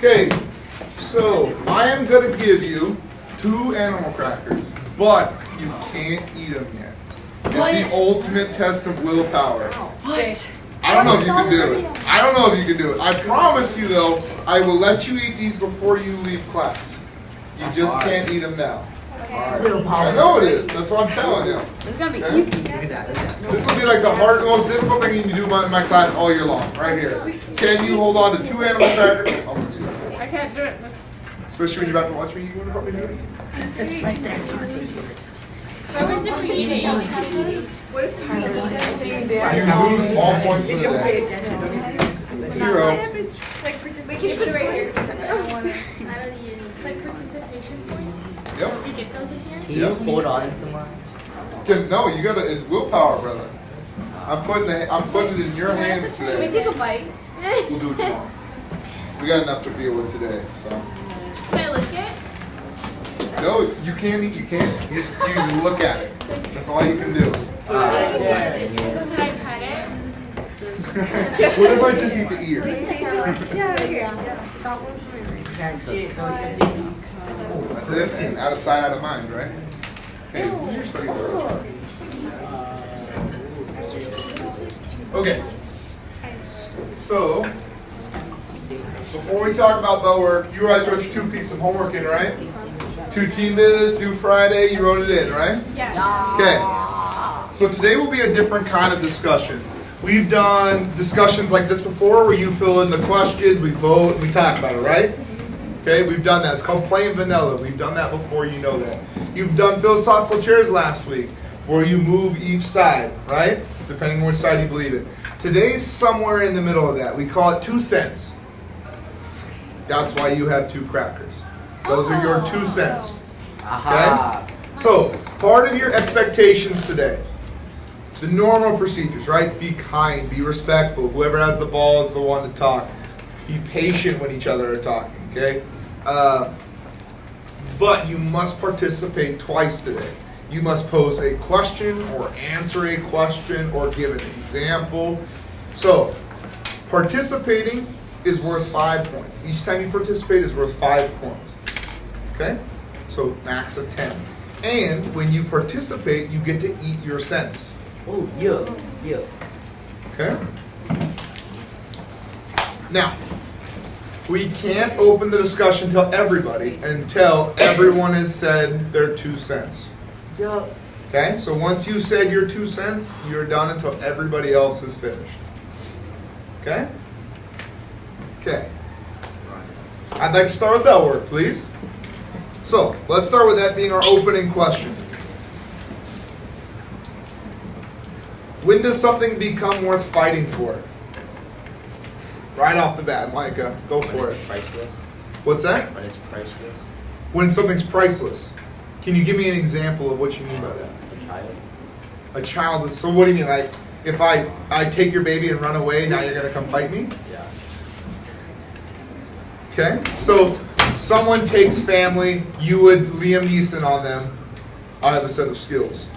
Okay, so I am gonna give you 2 animal crackers, but you can't eat them yet. It's the ultimate test of willpower. What? I don't know if you can do it. I don't know if you can do it. I promise you though, I will let you eat these before you leave class. You just can't eat them now. Willpower. I know it is. That's what I'm telling you. It's gonna be Okay? easy. This will be like the most difficult thing you can do in my class all year long, right here. Can you hold on to 2 animal crackers? I'm gonna do that. I can't do it. Especially when you're about to watch me, you wanna probably do it. It's right there. Tartus. What if we eat it? What if we eat it? You lose all points for the Don't pay day. attention. 0. Like participation. We can put it right here. I don't want to. I don't need any. Like participation points. Yep. We get those in here. Can you hold on to mine? No, you gotta. It's willpower, brother. I'm putting it in your hands Can we today. take a bite? We'll do it tomorrow. We got enough to deal with today, so. Can I lick it? No, you can't eat. You can't. You just look at it. That's all you can do. Can I pet it? What if I just eat the ears? Can't see it though. You have to eat. That's it. And out of sight, out of mind, right? Hey, who's your study for? Okay. So, before we talk about bow work, you guys wrote your 2 pieces of homework in, right? 2 team viz, due Friday, you wrote it in, right? Yeah. Okay. So today will be a different kind of discussion. We've done discussions like this before where you fill in the questions, we vote, and we talk about it, right? Okay, we've done that. It's called plain vanilla. We've done that before, you know that. You've done philosophical chairs last week where you move each side, right? Depending on which side you believe in. Today's somewhere in the middle of that. We call it 2 cents. That's why you have 2 crackers. Those are your 2 cents. Aha. So, part of your expectations today, the normal procedures, right? Be kind, be respectful. Whoever has the ball is the one to talk. Be patient when each other are talking, okay? But you must participate twice today. You must pose a question or answer a question or give an example. So, participating is worth 5 points. Each time you participate is worth 5 points. Okay? So, max of 10. And when you participate, you get to eat your cents. Oh, yeah, yeah. Okay? Now, we can't open the discussion till everybody until everyone has said their 2 cents. Yeah. Okay? So once you've said your 2 cents, you're done until everybody else is finished. Okay? Okay. I'd like to start with bell work, please. So, let's start with that being our opening question. When does something become worth fighting for? Right off the bat, Micah, go When for it's it. priceless. What's that? When it's priceless. When something's priceless. Can you give me an example of what you mean by that? A child. A child is, so what do you mean, like, if I take your baby and run away, now you're gonna come fight me? Yeah. Okay? So, someone takes family, you would Liam Neeson on them. I have a set of skills.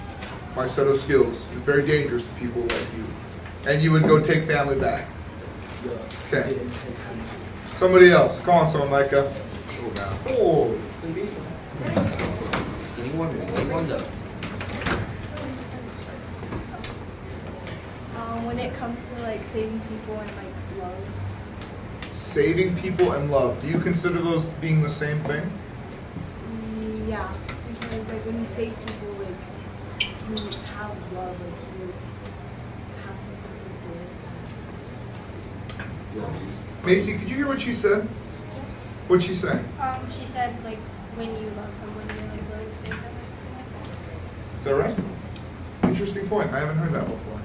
My set of skills is very dangerous to people like you. And you would go take family back. Okay. Somebody else. Call on someone, Micah. Oh. Give me one. Give me one though. When it comes to like saving people and like love. Saving people and love. Do you consider those being the same thing? Yeah, because like when you save people, like you have love, like you have something to give. Macy, could you hear what she said? Yes. What'd she say? She said like when you love someone, you're like willing to save them. Is that right? Interesting point. I haven't heard that before.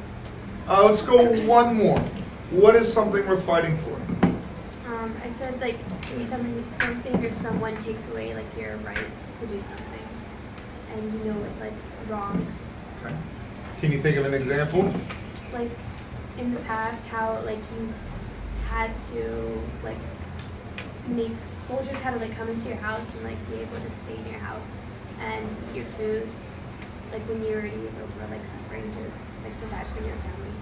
Let's go one more. What is something worth fighting for? I said like when something or someone takes away like your rights to do something, and you know it's like wrong. Okay. Can you think of an example? Like in the past, how like you had to like make soldiers had to like come into your house and like be able to stay in your house and eat your food, like when you already were like suffering to like provide for your family.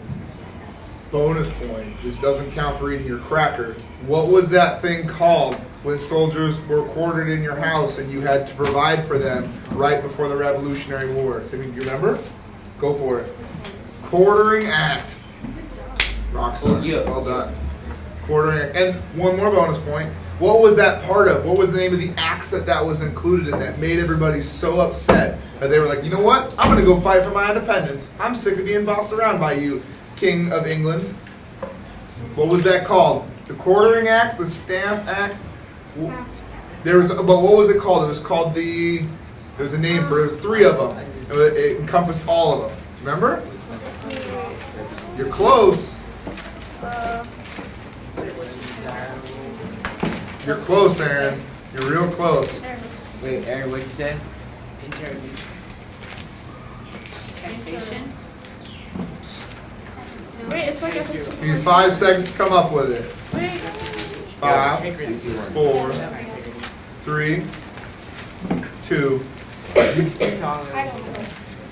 And stuff like that. bonus point. This doesn't count for eating your cracker. What was that thing called when soldiers were quartered in your house and you had to provide for them right before the Revolutionary Wars? I mean, do you remember? Go for it. Quartering Act. Rock star. Yeah. Well done. Quartering Act. And one more bonus point. What was that part of? What was the name of the acts that was included in that made everybody so upset that they were like, you know what? I'm going to go fight for my independence. I'm sick of being bossed around by you, King of England. What was that called? The Quartering Act? The Stamp Act? There was, but what was it called? It was called there was a name for it. It was 3 of them. It encompassed all of them. Remember? You're close. You're close, Aaron. You're real close. Wait, Aaron, what'd you say? Taxation? Wait, it's like a 15. Use 5 seconds to come up with it. Wait. 5, 4, 3, 2.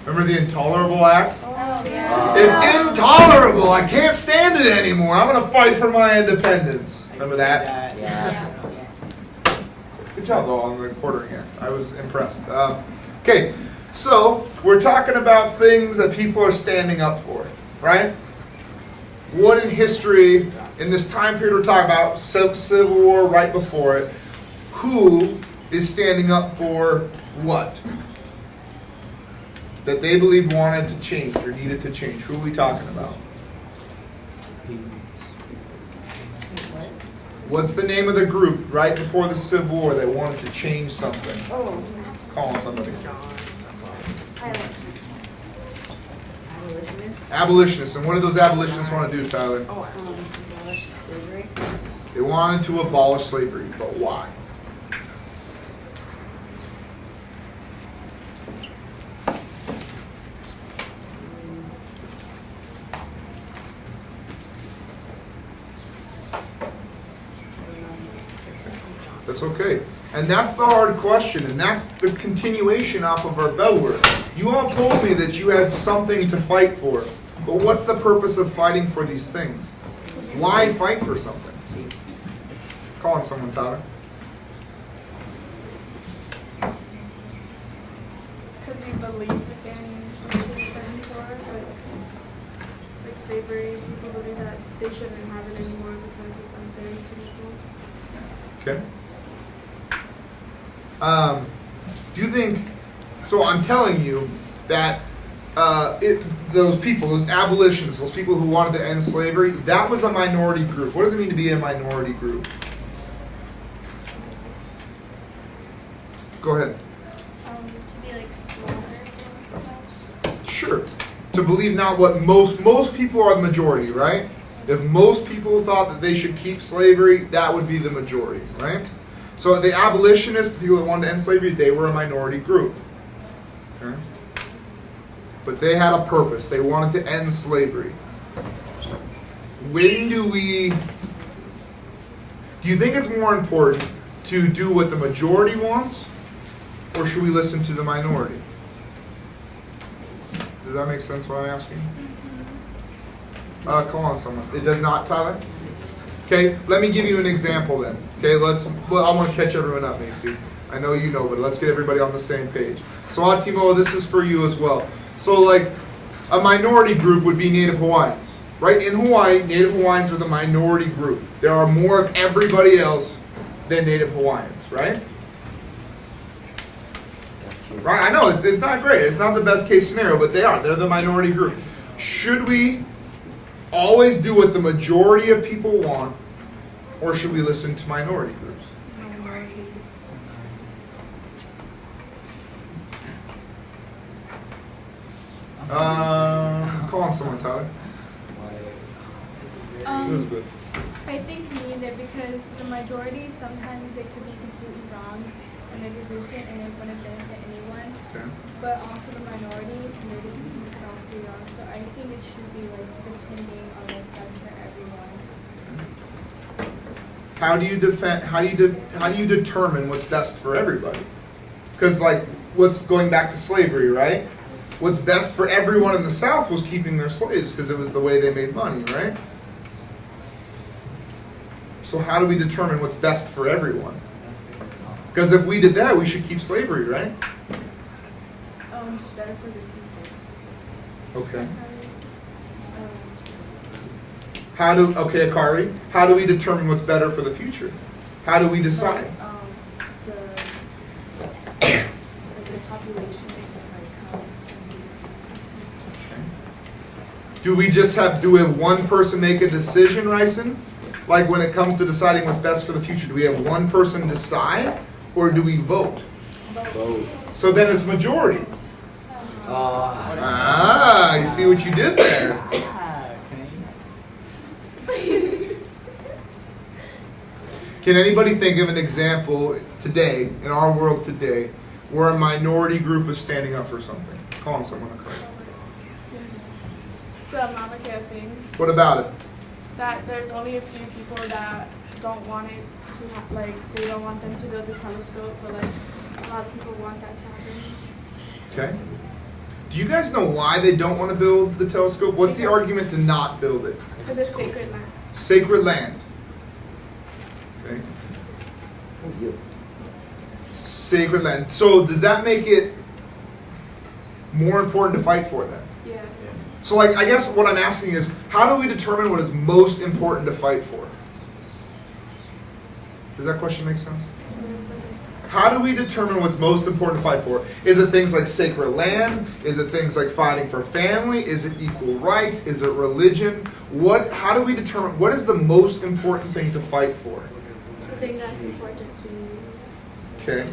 Remember the intolerable acts? Oh, yeah. It's intolerable. I can't stand it anymore. I'm gonna fight for my independence. Remember that? Yeah. Good job, though, on the Quartering Act. I was impressed. Okay, so we're talking about things that people are standing up for, right? What in history, in this time period we're talking about, Civil War, right before it, who is standing up for what? That they believe wanted to change or needed to change. Who are we talking about? What's the name of the group right before the Civil War that wanted to change something? Oh. Call on somebody. Abolitionist? Abolitionists. And what did those abolitionists want to do, Tyler? Oh, abolish slavery? They wanted to abolish slavery, but why? That's okay. And that's the hard question, and that's the continuation off of our bellword. You all told me that you had something to fight for, but what's the purpose of fighting for these things? Why fight for something? Call on someone, Tyler. Because you believe in fighting for, like slavery, people believe that they shouldn't have it anymore because it's unfair to people. Okay. Do you think, so I'm telling you that those people, those abolitionists, those people who wanted to end slavery, that was a minority group. What does it mean to be a minority group? Go ahead. To be like smaller perhaps? Sure. To believe not what most people are the majority, right? If most people thought that they should keep slavery, that would be the majority, right? So the abolitionists, the people that wanted to end slavery, they were a minority group. Okay? But they had a purpose. They wanted to end slavery. When do you think it's more important to do what the majority wants, or should we listen to the minority? Does that make sense what I'm asking? Call on someone. It does not, Tyler? Okay, let me give you an example then. Okay, I want to catch everyone up, Macy. I know you know, but let's get everybody on the same page. So, Atimo, this is for you as well. So, like, a minority group would be Native Hawaiians. Right? In Hawaii, Native Hawaiians are the minority group. There are more of everybody else than Native Hawaiians, right? Right? I know, it's not great. It's not the best case scenario, but they are. They're the minority group. Should we always do what the majority of people want, or should we listen to minority groups? Call on someone, Tyler. Elizabeth. I think neither, because the majority sometimes they could be completely wrong in their decision and it wouldn't benefit anyone. Okay. But also the minority and their decisions could also be wrong. So I think it should be like depending on what's best for everyone. How do you determine what's best for everybody? Because like, what's going back to slavery, right? what's best for everyone in the South was keeping their slaves because it was the way they made money, right? So how do we determine what's best for everyone? Because if we did that, we should keep slavery, right? Better for the future. Okay. Okay, Akari, how do we determine what's better for the future? How do we decide? The population, like how it's gonna be. Do we just do we have one person make a decision, Ryson? Like when it comes to deciding what's best for the future, do we have one person decide or do we vote? Vote. So then it's majority. Ah, you see what you did there? Can anybody think of an example today, in our world today, where a minority group is standing up for something? Calling someone a crack. The Obamacare thing, What about it? that there's only a few people that don't want it to, like, they don't want them to build the telescope, but like, a lot of people want that to happen. Okay. Do you guys know why they don't want to build the telescope? What's the Because- argument to not build it? Because it's sacred land. Sacred land. Okay. Sacred land. So does that make it more important to fight for then? Yeah. So like, I guess what I'm asking is, how do we determine what is most important to fight for? Does that question make sense? It's like, How do we determine what's most important to fight for? Is it things like sacred land? Is it things like fighting for family? Is it equal rights? Is it religion? How do we determine what is the most important thing to fight for? the thing that's important to you. Okay.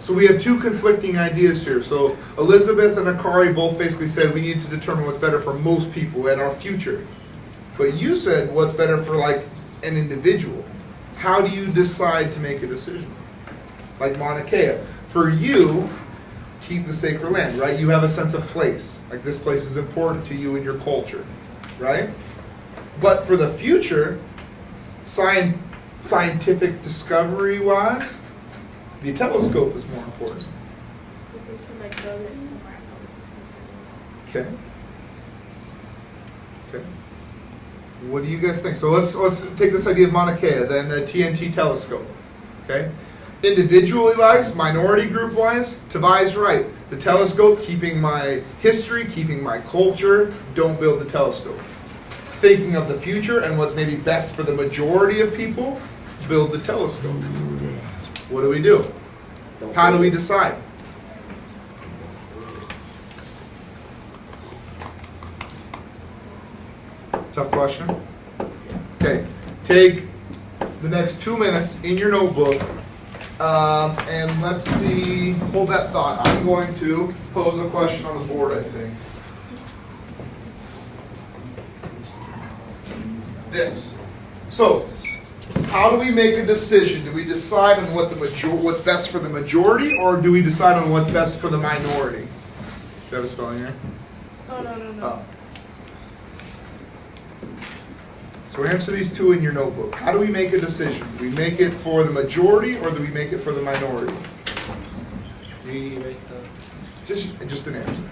So we have two conflicting ideas here. So Elizabeth and Akari both basically said we need to determine what's better for most people and our future. But you said what's better for like an individual. How do you decide to make a decision? Like Mauna Kea. For you, keep the sacred land, right? You have a sense of place. Like this place is important to you and your culture, right? But for the future, scientific discovery-wise, the telescope is more important. If they can like build it somewhere else instead of. Okay. Okay. What do you guys think? So let's take this idea of Mauna Kea, then the TNT telescope. Okay. Individually wise, minority group wise, Tavai's right. The telescope, keeping my history, keeping my culture, don't build the telescope. Thinking of the future and what's maybe best for the majority of people, build the telescope. What do we do? How do we decide? Tough question. Okay, take the next 2 minutes in your notebook, and let's see, hold that thought. I'm going to pose a question on the board, I think. This. So, how do we make a decision? Do we decide on what's best for the majority, or do we decide on what's best for the minority? Do you have a spelling here? Oh, no. Oh. So answer these two in your notebook. How do we make a decision? Do we make it for the majority or do we make it for the minority? Just an answer.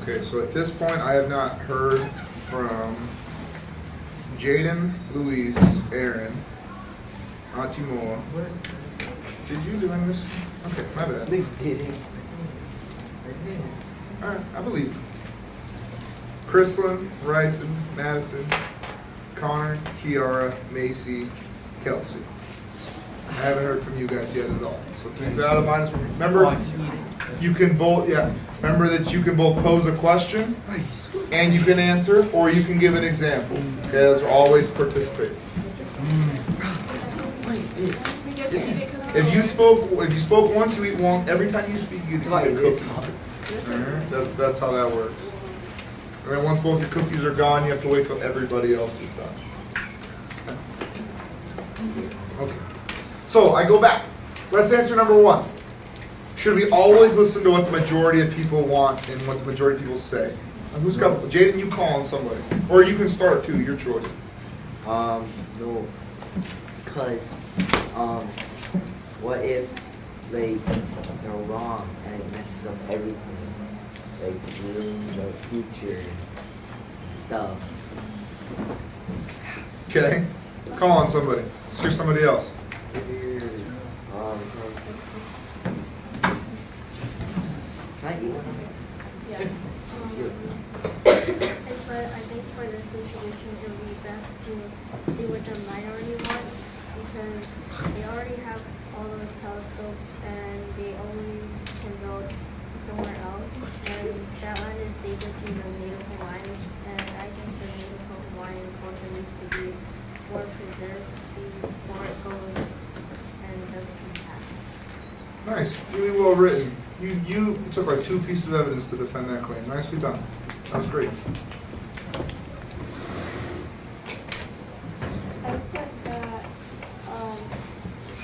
Okay, so at this point, I have not heard from Jaden, Luis, Aaron, Timur. Did you do any of this? Okay, my bad. They didn't. Alright, I believe you. Chrislyn, Ryson, Madison, Connor, Kiara, Macy, Kelsey. I haven't heard from you guys yet at all. So keep that in mind. Remember, you can both, remember that you can both pose a question and you can answer, or you can give an example. Okay, those are always participate. We get to eat it because If you spoke once, you eat one. Every time you speak, you get to eat a cookie. Alright, that's how that works. And then once both your cookies are gone, you have to wait till everybody else is done. Okay. So I go back. Let's answer number one. Should we always listen to what the majority of people want and what the majority of people say? Who's got Jaden? You call on somebody, or you can start too. Your choice. No. Because, what if, like, they're wrong and it messes up everything? Like, ruins our future and stuff. Okay. Call on somebody. Let's hear somebody else. Can I eat one of these? yeah. I think for this situation, it would be best to do with the minority ones because they already have all those telescopes and they always can go somewhere else. And that one is safer to the Native Hawaiians. And I think the Native Hawaiian culture needs to be more preserved before it goes and doesn't come back. Nice. Really well written. You took like 2 pieces of evidence to defend that claim. Nicely done. That was great. I put that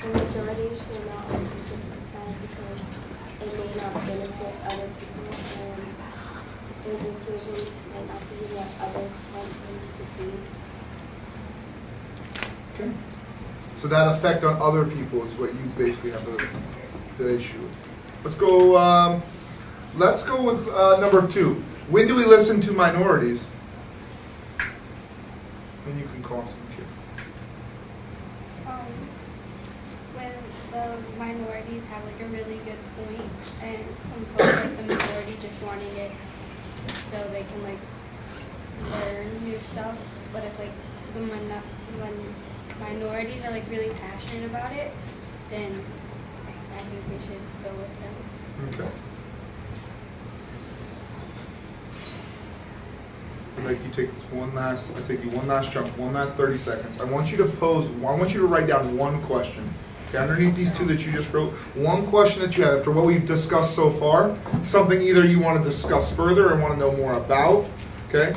the majority should not always get to decide because it may not benefit other people and their decisions might not be what others want them to be. Okay. So that effect on other people is what you basically have the issue with. Let's go. Let's go with number 2. When do we listen to minorities? And you can call some kid. When the minorities have like a really good point and compose like the majority just wanting it so they can like learn new stuff. But if like when minorities are like really passionate about it, then I think we should go with them. Okay. I'll make you take this I take you one last jump, one last 30 seconds. I want you to write down one question. Okay, underneath these 2 that you just wrote, one question that you have after what we've discussed so far, something either you want to discuss further or want to know more about, okay?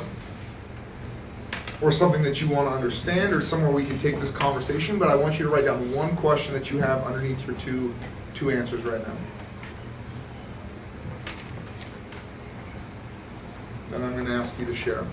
Or something that you want to understand or somewhere we can take this conversation, but I want you to write down one question that you have underneath your two answers right now. Then I'm going to ask you to share.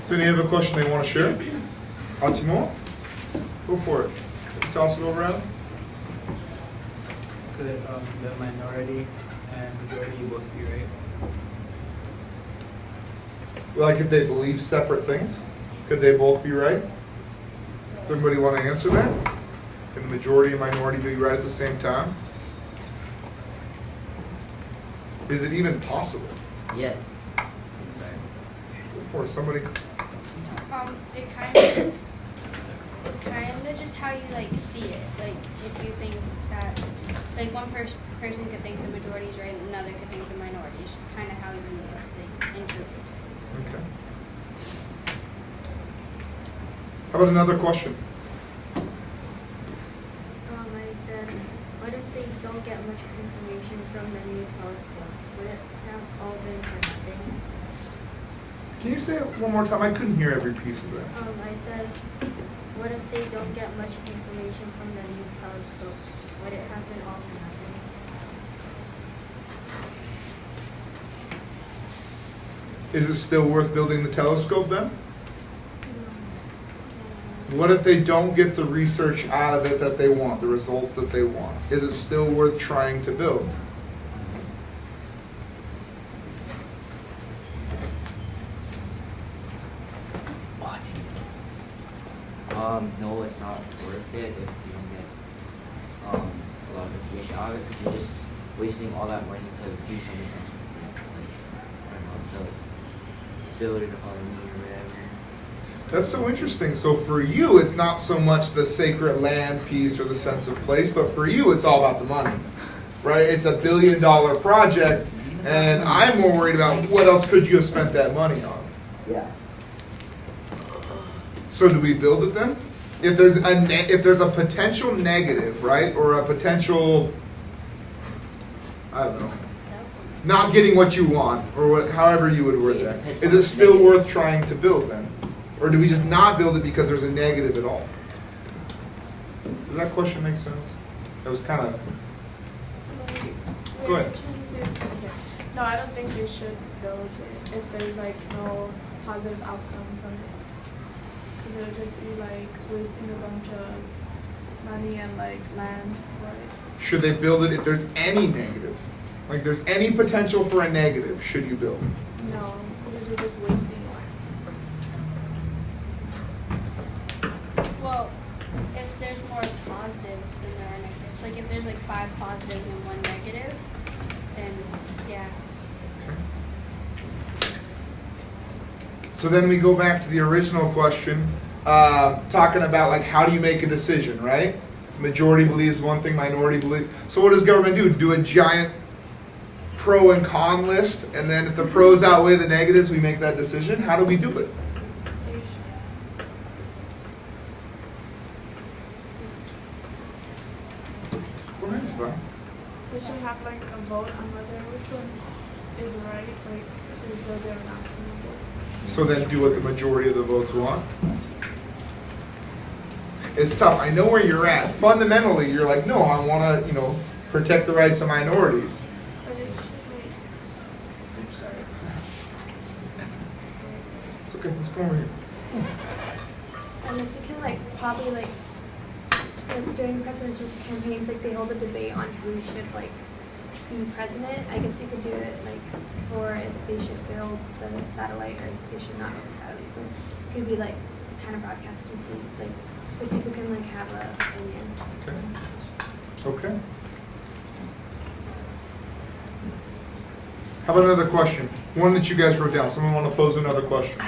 So any other question they want to share? Timur? Go for it. Toss it over, Adam. Could the minority and majority both be right? Like if they believe separate things, could they both be right? Does anybody want to answer that? Can the majority and minority be right at the same time? Is it even possible? Yeah. For somebody, It kind of is, it's kind of just how you like see it. Like if you think that, like one person could think the majority is right and another could think the minority. It's just kind of how you like interpret it. okay. How about another question? I said, what if they don't get much information from the new telescope? Would it have all been for nothing? Can you say it one more time? I couldn't hear every piece of that. I said, what if they don't get much information from the new telescope? Would it have been all for nothing? Is it still worth building the telescope then? What if they don't get the research out of it that they want, the results that they want? Is it still worth trying to build? No, it's not worth it if you don't get a lot of information out of it, because you're just wasting all that money to do something else with it, like, I don't know, to build an army or whatever. That's so interesting. So for you, it's not so much the sacred land piece or the sense of place, but for you, it's all about the money, right? It's $1 billion project, and I'm more worried about what else could you have spent that money on. Yeah. So do we build it then? If there's a potential negative, right, or a potential, I don't know, not getting what you want, or however you would word that, is it still worth trying to build then? Or do we just not build it because there's a negative at all? Does that question make sense? That was kind of, Go ahead. No, I don't think they should build it if there's like no positive outcome from it. Because it would just be like wasting a bunch of money and like land for it. should they build it if there's any negative? Like there's any potential for a negative, should you build it? No, because we're just wasting land. Well, if there's more positives than there are negatives, like if there's like 5 positives and 1 negative, then yeah. So then we go back to the original question, talking about like how do you make a decision, right? Majority believes one thing, minority believes. So what does government do? Do a giant pro and con list, and then if the pros outweigh the negatives, we make that decision? How do we do it? Go ahead, Isabel. We should have like a vote on whether which one is right, like to build it or not to build it. So then do what the majority of the votes want? It's tough. I know where you're at. Fundamentally, you're like, no, I want to, protect the rights of minorities. But it should like I'm sorry. It's okay. Let's go over here. And you can probably during presidential campaigns, they hold a debate on who should be president. I guess you could do it for if they should build the satellite or if they should not build the satellite. So it could be kind of broadcast to see so people can have an opinion. Okay. Okay. How about another question? One that you guys wrote down. Someone want to pose another question?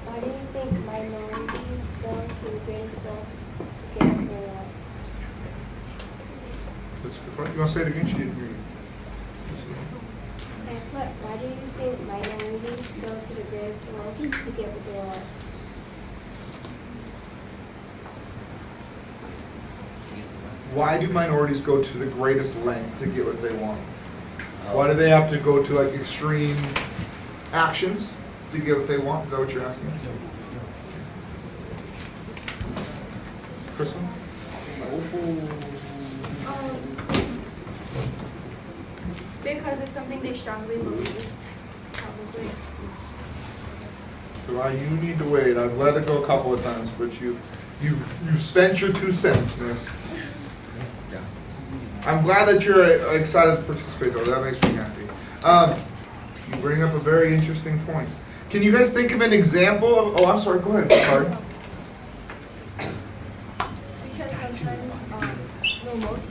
Why do you think minorities go to the greatest length to get what they want? That's a good point. You want to say it again? She didn't hear you. Why do you think minorities go to the greatest length to get what they want? Why do minorities go to the greatest length to get what they want? Why do they have to go to extreme actions to get what they want? Is that what you're asking? Kristen? because it's something they strongly believe, probably. So you need to wait. I've let it go a couple of times, but you spent your 2 cents, miss. I'm glad that you're excited to participate, though. That makes me happy. You bring up a very interesting point. Can you guys think of an example of, oh, I'm sorry, go ahead, sorry. Because sometimes, no, most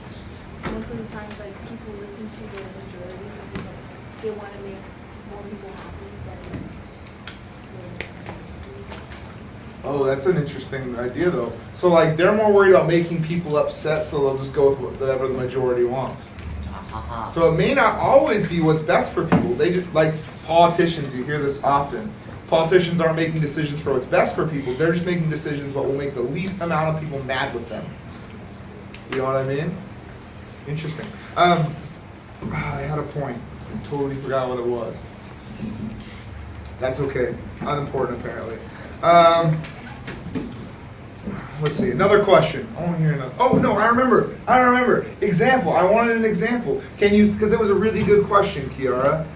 of the times, like, people listen to the majority, and, like, they want to make more people happy, Oh, that's an interesting idea though. So like, they're more worried about making people upset, so they'll just go with whatever the majority wants. Haha. So it may not always be what's best for people. They just, like politicians, you hear this often. Politicians aren't making decisions for what's best for people. They're just making decisions what will make the least amount of people mad with them. You know what I mean? Interesting. I had a point. I totally forgot what it was. That's okay. Unimportant apparently. Let's see. Another question. I want to hear another. Oh no, I remember. Example. I wanted an example. Can you? Because it was a really good question, Kiara.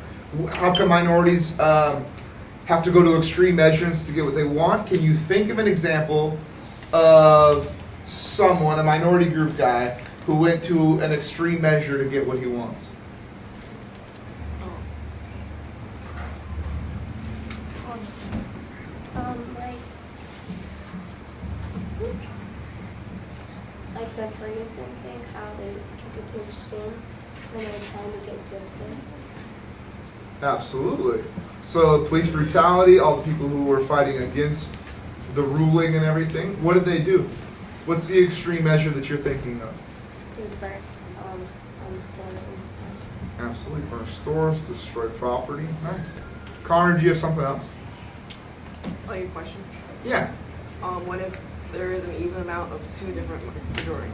How come minorities have to go to extreme measures to get what they want? Can you think of an example of someone, a minority group guy, who went to an extreme measure to get what he wants? Like the Ferguson thing, how they took it to extreme when they were trying to get justice. Absolutely. So police brutality, all the people who were fighting against the ruling and everything, what did they do? What's the extreme measure that you're thinking of? They burnt stores and stuff. Absolutely. Burn stores, destroy property. Nice. Connor, do you have something else? Oh, your question? Yeah. What if there is an even amount of two different majorities?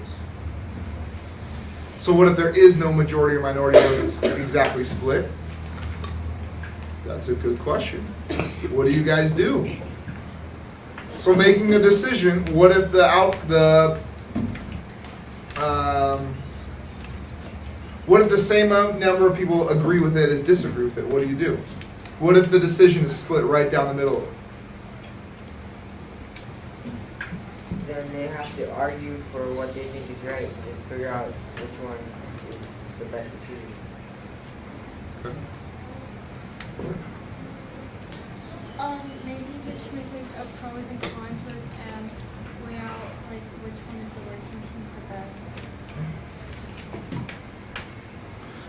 So what if there is no majority or minority where it's exactly split? That's a good question. What do you guys do? So making a decision, what if what if the same number of people agree with it as disagree with it? What do you do? What if the decision is split right down the middle? Then they have to argue for what they think is right and figure out which one is the best decision. Okay. Maybe just make like a pros and cons list and weigh out like which one is the worst and which one's the best.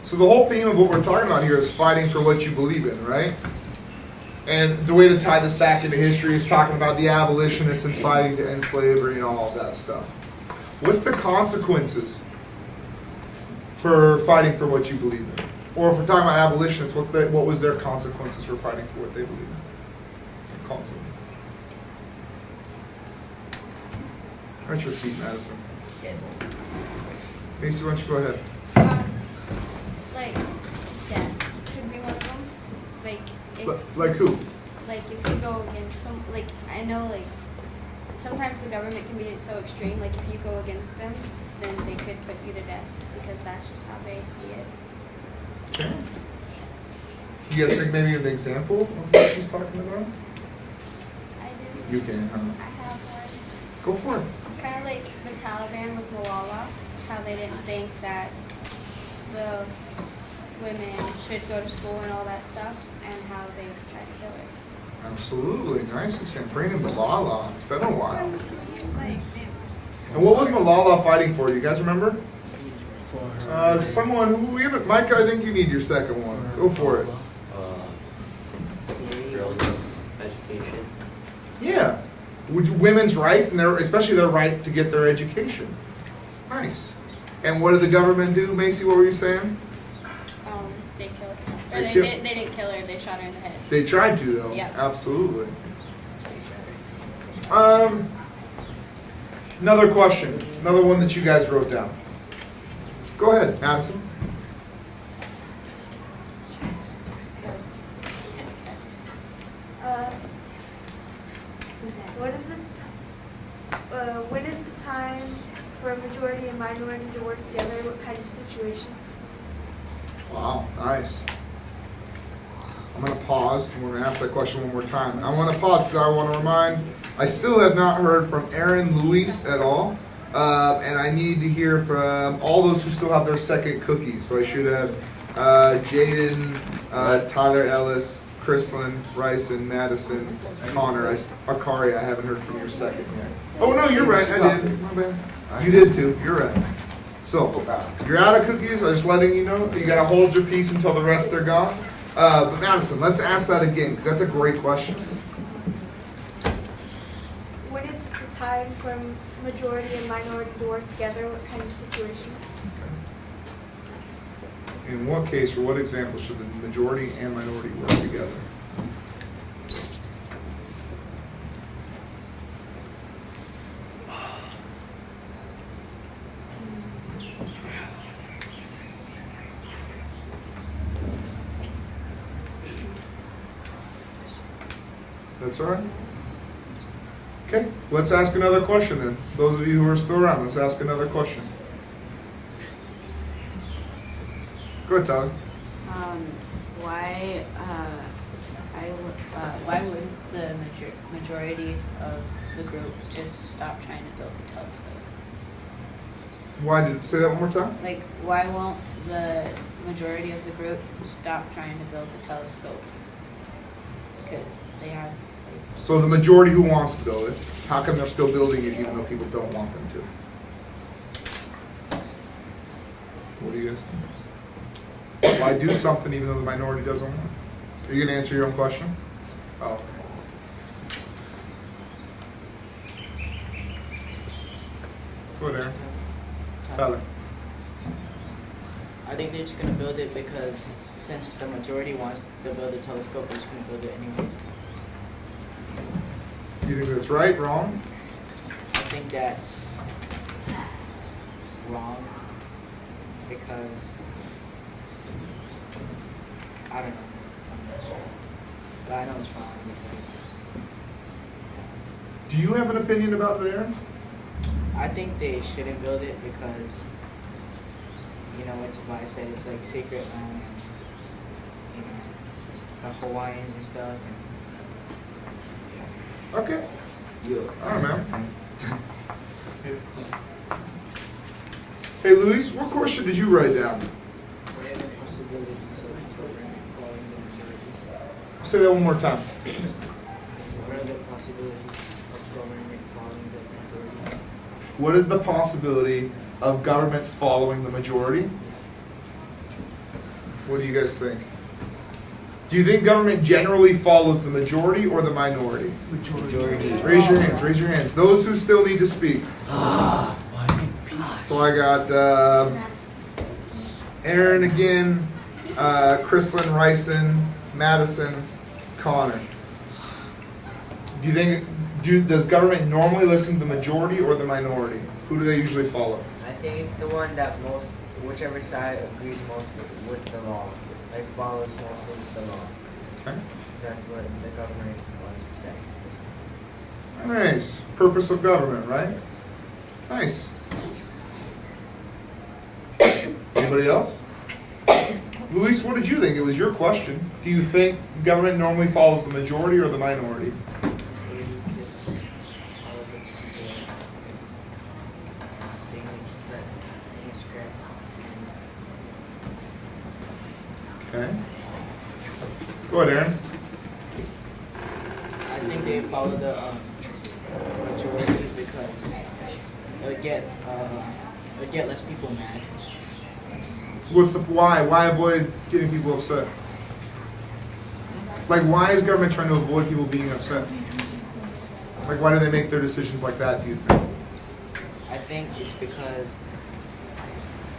So the whole theme of what we're talking about here is fighting for what you believe in, right? And the way to tie this back into history is talking about the abolitionists and fighting to end slavery and all of that stuff. What's the consequences for fighting for what you believe in? Or if we're talking about abolitionists, what was their consequences for fighting for what they believe in? Constantly. At your feet, Madison. Macy, why don't you go ahead? Like death could be one of them. Like if Like who? like if you go against some like I know like sometimes the government can be so extreme. Like if you go against them, then they could put you to death because that's just how they see it. Okay. You guys think maybe an example of what she's talking about? I do. You can, huh? I have one. Go for it. Kind of like the Taliban with Malala, how they didn't think that the women should go to school and all that stuff, and how they tried to kill her. Absolutely. Nice example. Bring in Malala. It's been a while. And what was Malala fighting for? You guys remember? Someone who we haven't. Micah, I think you need your second one. Go for it. Girls' education. Yeah. Women's rights and especially their right to get their education. Nice. And what did the government do, Macy? What were you saying? They killed her. Or They they killed- didn't kill her, they shot her in the head. They tried to, though. Yeah. Absolutely. Another question. Another one that you guys wrote down. Go ahead, Madison. When is the time for a majority and minority to work together? What kind of situation? Wow, nice. I'm going to pause. I'm going to ask that question one more time. I want to pause because I want to remind, I still have not heard from Aaron Luis at all. And I need to hear from all those who still have their second cookie. So I should have Jaden, Tyler Ellis. Chrislyn, Ryson, Madison, Connor, Akari, I haven't heard from your second yet. Oh, no, you're right, I did, my bad. You did too, you're right. So, you're out of cookies, I'm just letting you know, you gotta hold your peace until the rest are gone. But Madison, let's ask that again, because that's a great question. When is the time for majority and minority to work together? What kind of situation? In what case or what example should the majority and minority work together? That's all right. Okay, let's ask another question then. Those of you who are still around, let's ask another question. Go ahead, Tyler. Why wouldn't the majority of the group just stop trying to build the telescope? Why did say that one more time? Like, why won't the majority of the group stop trying to build the telescope? Because they have. So the majority who wants to build it, how come they're still building it even though people don't want them to? What do you guys think? Why do something even though the minority doesn't want it? Are you gonna answer your own question? Oh. Go ahead, Aaron. Tyler. I think they're just gonna build it because since the majority wants to build a telescope, they're just gonna build it anyway. Do you think that's right, wrong? I think that's wrong because I don't know. I'm not sure. But I know it's wrong because Do you have an opinion about it, Aaron? I think they shouldn't build it because you know what Tobias said, it's like sacred land and you know the Hawaiians and stuff and Okay. I don't know. Hey, Luis, what question did you write down? Say that one more time. What are the possibilities of government following the majority? What is the possibility of government following the majority? What do you guys think? Do you think government generally follows the majority or the minority? Majority. Raise your hands, raise your hands. Those who still need to speak. So I got Aaron again, Chrislyn, Ryson, Madison, Connor. Do you think, does government normally listen to the majority or the minority? Who do they usually follow? I think it's the one that whichever side agrees most with the law, like follows most of the law. Okay. So that's what the government wants to say. Nice. Purpose of government, right? Nice. Anybody else? Luis, what did you think? It was your question. Do you think government normally follows the majority or the minority? Okay. Go ahead, Aaron. I think they follow the majority because it'll get less people mad. What's the why? Why avoid getting people upset? Like, why is government trying to avoid people being upset? Like, why do they make their decisions like that, do you think? I think it's because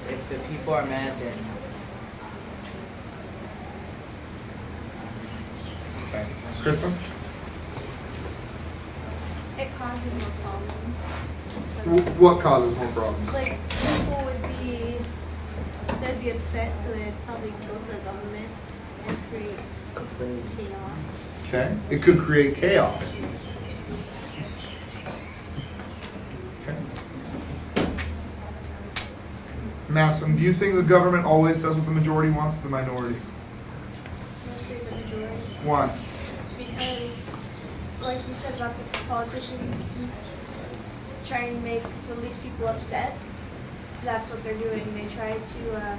if the people are mad, then Okay. Kristen? It causes more problems. What causes more problems? Like, people they'd be upset, so they'd probably go to the government and create chaos. Okay. It could create chaos. Okay. Masson, do you think the government always does what the majority wants, the minority? Mostly the majority. Why? Because, like you said about the politicians trying to make the least people upset, that's what they're doing. They try to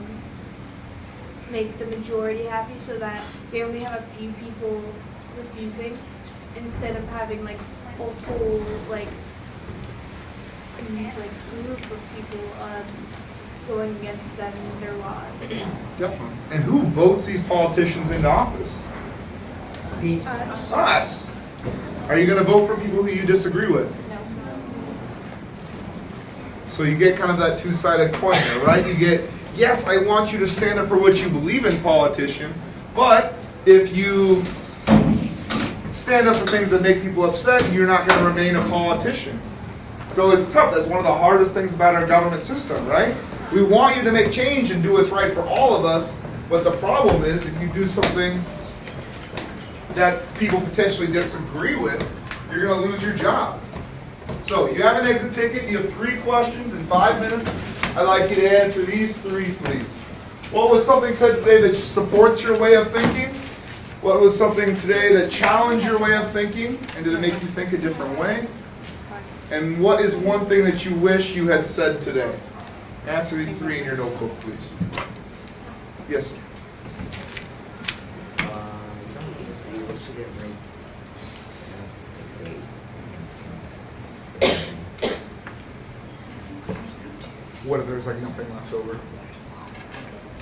make the majority happy so that they only have a few people refusing instead of having like a whole like group of people going against them and their laws. Definitely. And who votes these politicians into office? Us. Are you gonna vote for people who you disagree with? No. So you get kind of that two-sided coin there, right? You get, yes, I want you to stand up for what you believe in, politician, but if you stand up for things that make people upset, you're not gonna remain a politician. So it's tough. That's one of the hardest things about our government system, right? We want you to make change and do what's right for all of us, but the problem is if you do something that people potentially disagree with, you're gonna lose your job. So you have an exit ticket, you have 3 questions in 5 minutes. I'd like you to answer these 3, please. What was something said today that supports your way of thinking? What was something today that challenged your way of thinking? And did it make you think a different way? And what is one thing that you wish you had said today? Answer these 3 in your notebook, please. Yes, sir. What if there's like nothing left over?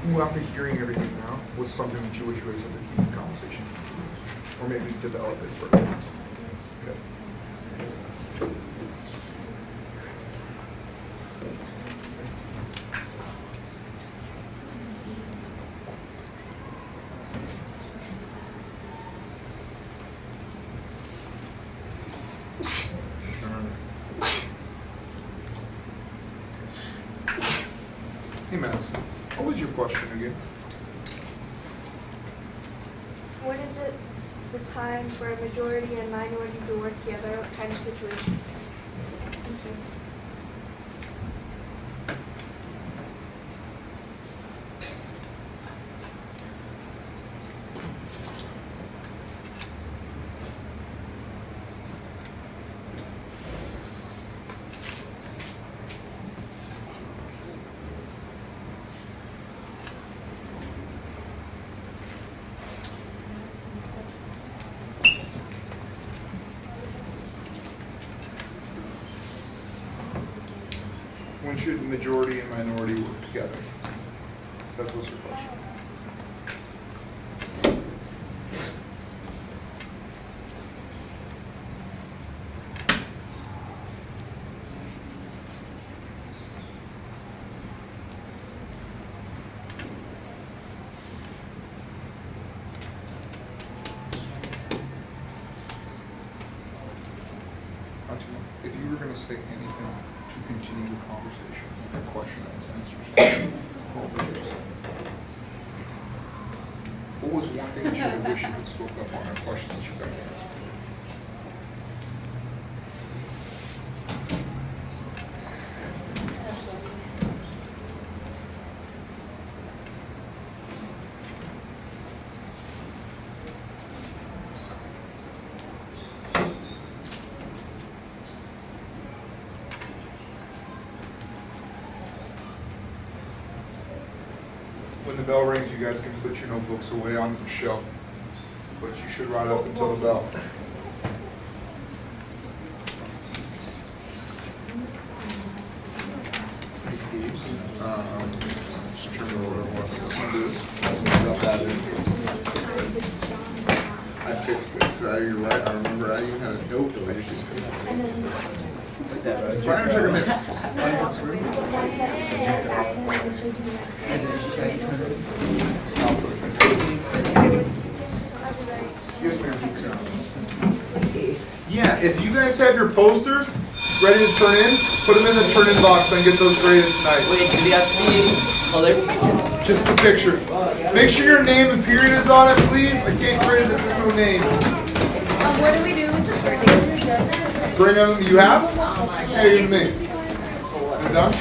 Well, after hearing everything now, what's something that you wish you would have said to keep the conversation? Or maybe develop it further? Okay. Hey Madison, what was your question again? What is it the time for a majority and minority to work together? What kind of situation? When should majority and minority work together? That was your question. If you were going to say anything to continue the conversation, a question that was answered, what would you say? What was one thing that you would wish you had spoke up on, a question that you got answered? When the bell rings, you guys can put your notebooks away on the shelf, but you should ride up until the bell. I fixed it. You're right. I remember I even had a note that I just fixed it. Brian took a minute. Yes, ma'am. Yeah, if you guys have your posters ready to turn in, put them in the turn-in box and get those graded tonight. Wait, do they have to be color? Just the picture. Make sure your name and period is on it, please. I can't grade it if there's no name. What do we do with the birthday? Bring them. You have? Hey, you and me. You done?